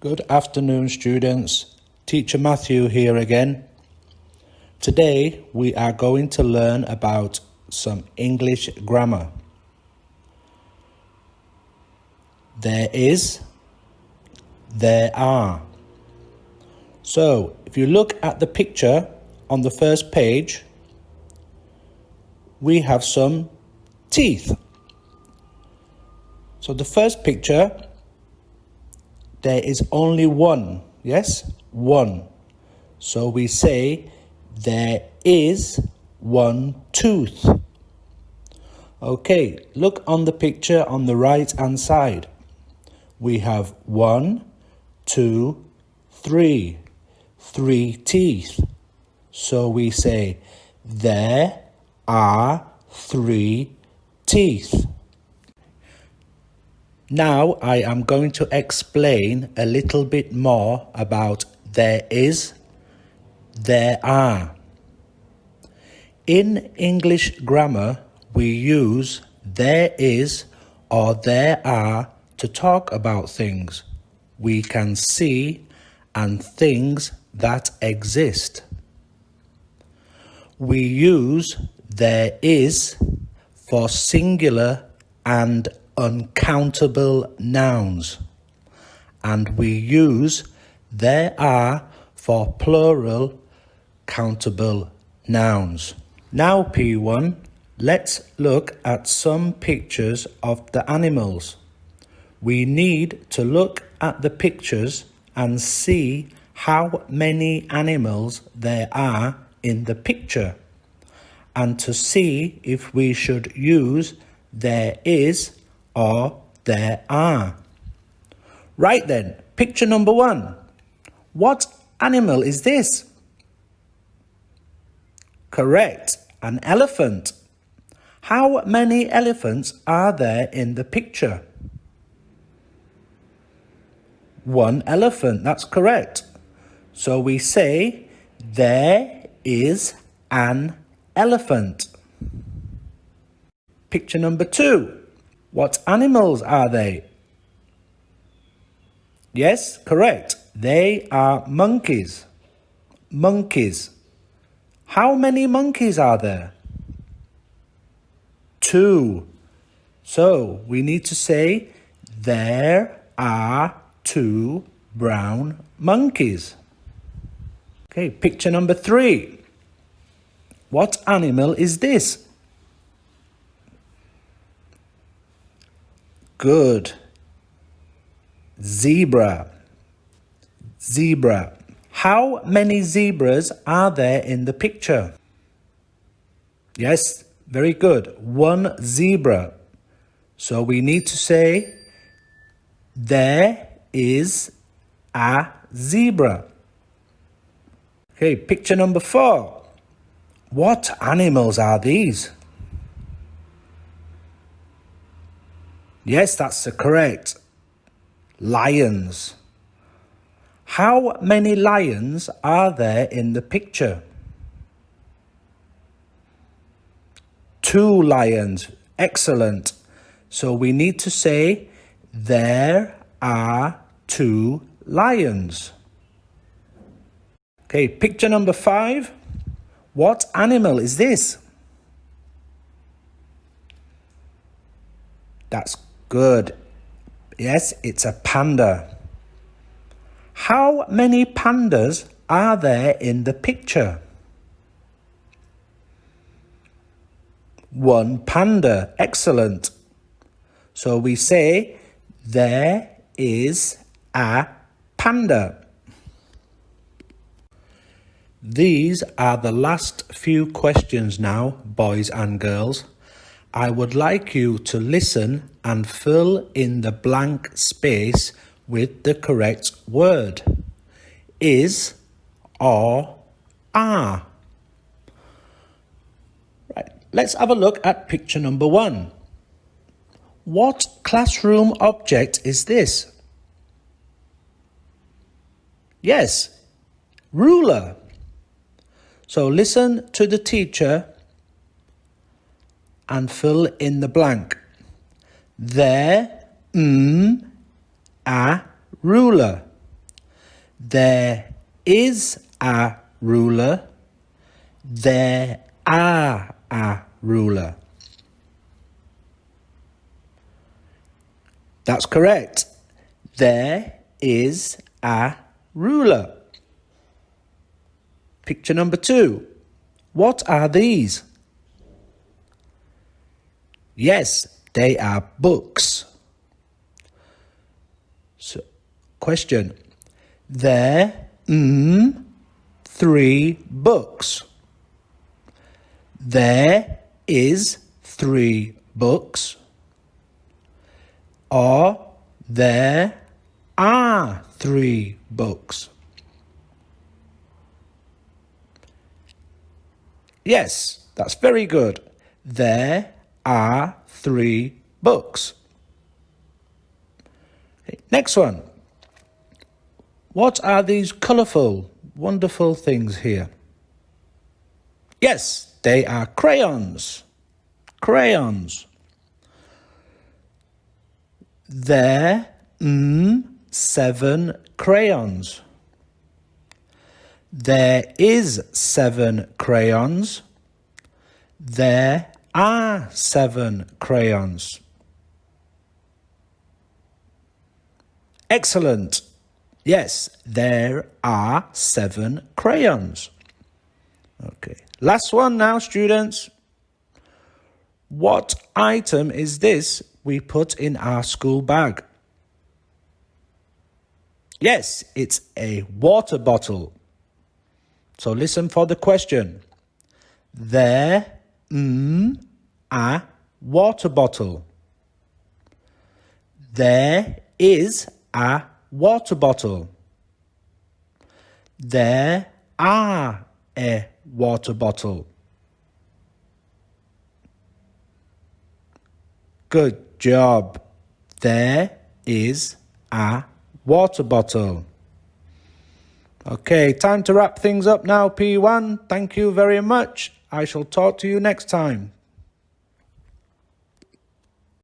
Good afternoon, students. Teacher Matthew here again. Today we are going to learn about some English grammar. There is, there are. So if you look at the picture on the first page, we have some teeth. So the first picture, there is only one, yes? One. So we say there is one tooth. Okay, look on the picture on the right hand side. We have 1, 2, 3. 3 teeth. So we say there are 3 teeth. Now I am going to explain a little bit more about there is, there are. In English grammar, we use there is or there are to talk about things we can see and things that exist. We use there is for singular and uncountable nouns, and we use there are for plural countable nouns. Now P1, let's look at some pictures of the animals. We need to look at the pictures and see how many animals there are in the picture, and to see if we should use there is or there are. Right then, picture number 1. What animal is this? Correct, an elephant. How many elephants are there in the picture? 1 elephant, that's correct. So we say there is an elephant. Picture number 2. What animals are they? Yes, correct. They are monkeys. Monkeys. How many monkeys are there? 2. So we need to say there are 2 brown monkeys. Okay, picture number 3. What animal is this? Good. Zebra. Zebra. How many zebras are there in the picture? Yes, very good. 1 zebra. So we need to say there is a zebra. Okay, picture number 4. What animals are these? Yes, that's correct. Lions. How many lions are there in the picture? 2 lions. Excellent. So we need to say there are 2 lions. Okay, picture number 5. What animal is this? That's good. Yes, it's a panda. How many pandas are there in the picture? 1 panda. Excellent. So we say there is a panda. These are the last few questions now, boys and girls. I would like you to listen and fill in the blank space with the correct word. Is or are. Right, let's have a look at picture number 1. What classroom object is this? Yes, ruler. So listen to the teacher and fill in the blank. There, a ruler. There is a ruler. There are a ruler. That's correct. There is a ruler. Picture number 2. What are these? Yes, they are books. So, question. There 3 books. There is 3 books. Or there are 3 books. Yes, that's very good. There are 3 books. Okay, next one. What are these colourful, wonderful things here? Yes, they are crayons. Crayons. There 7 crayons. There is 7 crayons. There are 7 crayons. Excellent. Yes, there are 7 crayons. Okay, last one now, students. What item is this we put in our school bag? Yes, it's a water bottle. So listen for the question. There a water bottle. There is a water bottle. There are a water bottle. Good job. There is a water bottle. Okay, time to wrap things up now, P1. Thank you very much. I shall talk to you next time.